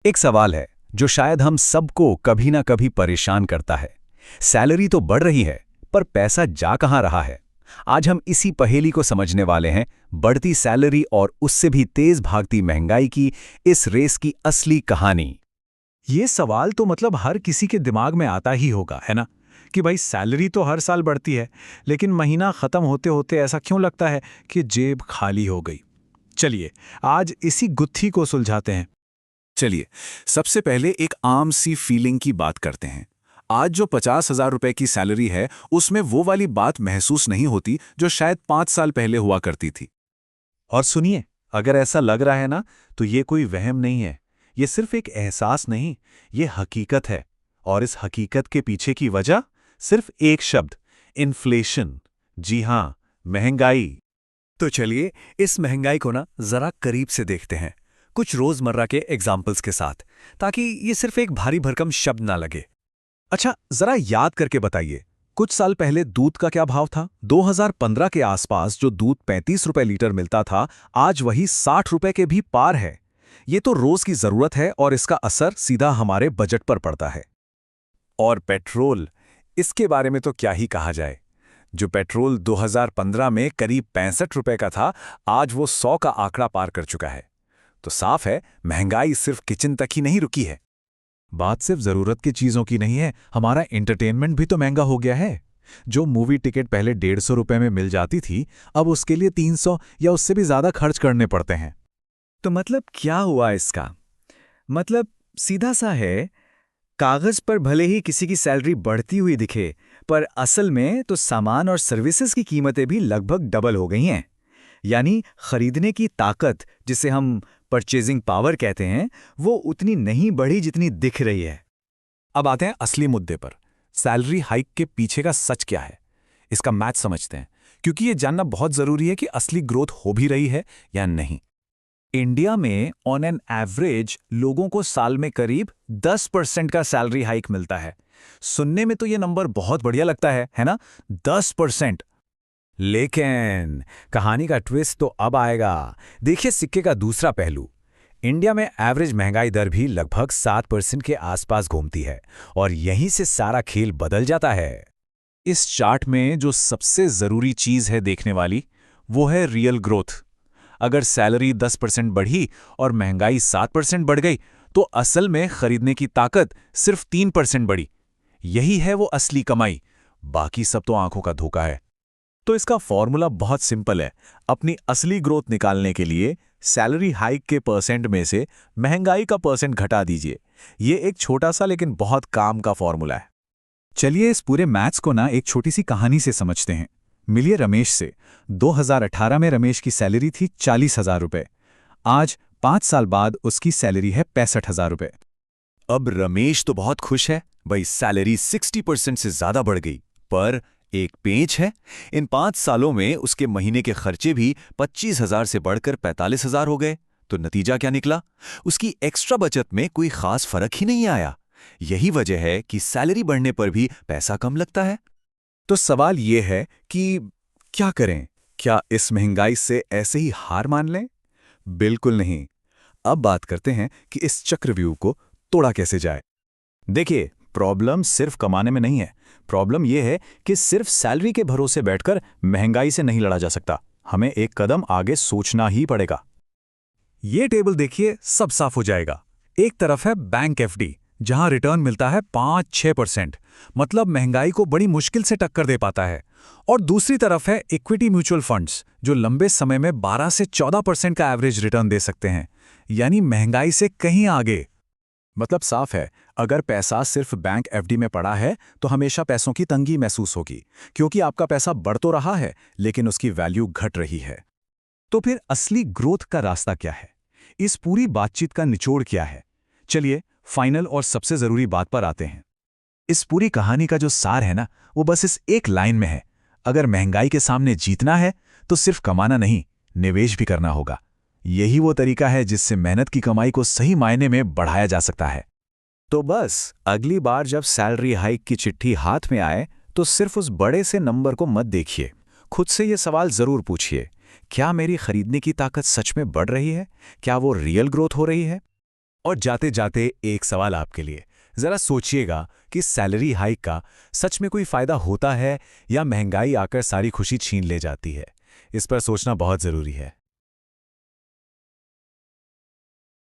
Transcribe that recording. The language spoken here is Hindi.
एक सवाल है जो शायद हम सबको कभी ना कभी परेशान करता है। सैलरी तो बढ़ रही है, पर पैसा जा कहाँ रहा है? आज हम इसी पहेली को समझने वाले हैं, बढ़ती सैलरी और उससे भी तेज भागती महंगाई की इस रेस की असली कहानी। ये सवाल तो मतलब हर किसी के दिमाग में आता ही होगा, है ना? कि भाई सैलरी तो हर साल बढ़ती है, लेकिन महीना खत्म होते होते ऐसा क्यों लगता है कि जेब खाली हो गई। चलिए आज इसी गुत्थी को सुलझाते हैं। चलिए, सबसे पहले एक आम सी फीलिंग की बात करते हैं। आज जो 50,000 रुपए की सैलरी है, उसमें वो वाली बात महसूस नहीं होती जो शायद 5 साल पहले हुआ करती थी। और सुनिए, अगर ऐसा लग रहा है ना, तो ये कोई वहम नहीं है। ये सिर्फ एक एहसास नहीं, ये हकीकत है। और इस हकीकत के पीछे की वजह सिर्फ एक शब्द, इन्फ्लेशन। जी हां, महंगाई। तो चलिए इस महंगाई को ना जरा करीब से देखते हैं, कुछ रोजमर्रा के एग्जाम्पल्स के साथ, ताकि ये सिर्फ एक भारी भरकम शब्द ना लगे। अच्छा, जरा याद करके बताइए, कुछ साल पहले दूध का क्या भाव था? 2015 के आसपास जो दूध 35 रुपए लीटर मिलता था, आज वही 60 रुपए के भी पार है। ये तो रोज की जरूरत है और इसका असर सीधा हमारे बजट पर पड़ता है। और पेट्रोल, इसके बारे में तो क्या ही कहा जाए। जो पेट्रोल 2015 में करीब 65 रुपए का था, आज वो 100 का आंकड़ा पार कर चुका है। तो साफ है, महंगाई सिर्फ किचन तक ही नहीं रुकी है। बात सिर्फ जरूरत की चीजों की नहीं है, हमारा एंटरटेनमेंट भी तो महंगा हो गया है। जो मूवी टिकट पहले 150 रुपए में मिल जाती थी, अब उसके लिए 300 या उससे भी ज्यादा खर्च करने पड़ते हैं। तो मतलब क्या हुआ इसका? मतलब सीधा सा है, कागज पर भले ही किसी की सैलरी बढ़ती हुई दिखे, पर असल में तो सामान और सर्विसेज की कीमतें भी लगभग डबल हो गई हैं। यानी खरीदने की ताकत, जिसे हम परचेजिंग पावर कहते हैं, वो उतनी नहीं बढ़ी जितनी दिख रही है। अब आते हैं असली मुद्दे पर। सैलरी हाइक के पीछे का सच क्या है, इसका मैथ समझते हैं, क्योंकि ये जानना बहुत जरूरी है कि असली ग्रोथ हो भी रही है या नहीं। इंडिया में ऑन एन एवरेज लोगों को साल में करीब 10% का सैलरी हाइक मिलता है। सुनने में तो ये नंबर बहुत बढ़िया लगता है ना? 10%। लेकिन कहानी का ट्विस्ट तो अब आएगा। देखिए सिक्के का दूसरा पहलू। इंडिया में एवरेज महंगाई दर भी लगभग 7% के आसपास घूमती है, और यहीं से सारा खेल बदल जाता है। इस चार्ट में जो सबसे जरूरी चीज है देखने वाली, वो है रियल ग्रोथ। अगर सैलरी 10% बढ़ी और महंगाई 7% बढ़ गई, तो असल में खरीदने की ताकत सिर्फ 3% बढ़ी। यही है वो असली कमाई, बाकी सब तो आंखों का धोखा है। तो इसका फॉर्मूला बहुत सिंपल है। अपनी असली ग्रोथ निकालने के लिए सैलरी हाइक के परसेंट में से महंगाई का परसेंट घटा दीजिए। ये एक छोटा सा लेकिन बहुत काम का फॉर्मूला है। चलिए इस पूरे मैथ्स को ना एक छोटी सी कहानी से समझते हैं। मिलिए रमेश से। 2018 में रमेश की सैलरी थी 40,000 रुपए। आज 5 साल बाद उसकी सैलरी है 65,000 रुपए। अब रमेश तो बहुत खुश है, भाई सैलरी 60% से ज्यादा बढ़ गई। पर एक पेंच है, इन 5 सालों में उसके महीने के खर्चे भी 25,000 से बढ़कर 45,000 हो गए। तो नतीजा क्या निकला? उसकी एक्स्ट्रा बचत में कोई खास फर्क ही नहीं आया। यही वजह है कि सैलरी बढ़ने पर भी पैसा कम लगता है। तो सवाल ये है कि क्या करें? क्या इस महंगाई से ऐसे ही हार मान लें? बिल्कुल नहीं। अब बात करते हैं कि इस चक्रव्यूह को तोड़ा कैसे जाए। देखिए, प्रॉब्लम सिर्फ कमाने में नहीं है। प्रॉब्लम यह है कि सिर्फ सैलरी के भरोसे बैठकर महंगाई से नहीं लड़ा जा सकता। हमें एक कदम आगे सोचना ही पड़ेगा। ये टेबल देखिए, सब साफ हो जाएगा। एक तरफ है बैंक एफडी, जहां रिटर्न मिलता है 5-6%, मतलब महंगाई को बड़ी मुश्किल से टक्कर दे पाता है। और दूसरी तरफ है इक्विटी म्यूचुअल फंड्स, जो लंबे समय में 12 से 14% का एवरेज रिटर्न दे सकते हैं, यानी महंगाई से कहीं आगे। मतलब साफ है, अगर पैसा सिर्फ बैंक एफडी में पड़ा है, तो हमेशा पैसों की तंगी महसूस होगी, क्योंकि आपका पैसा बढ़ तो रहा है, लेकिन उसकी वैल्यू घट रही है। तो फिर असली ग्रोथ का रास्ता क्या है? इस पूरी बातचीत का निचोड़ क्या है? चलिए फाइनल और सबसे जरूरी बात पर आते हैं। इस पूरी कहानी का जो सार है ना, वो बस इस एक लाइन में है। अगर महंगाई के सामने जीतना है, तो सिर्फ कमाना नहीं, निवेश भी करना होगा। यही वो तरीका है जिससे मेहनत की कमाई को सही मायने में बढ़ाया जा सकता है। तो बस अगली बार जब सैलरी हाइक की चिट्ठी हाथ में आए, तो सिर्फ उस बड़े से नंबर को मत देखिए। खुद से ये सवाल जरूर पूछिए, क्या मेरी खरीदने की ताकत सच में बढ़ रही है? क्या वो रियल ग्रोथ हो रही है? और जाते जाते एक सवाल आपके लिए, जरा सोचिएगा कि सैलरी हाइक का सच में कोई फायदा होता है या महंगाई आकर सारी खुशी छीन ले जाती है। इस पर सोचना बहुत जरूरी है।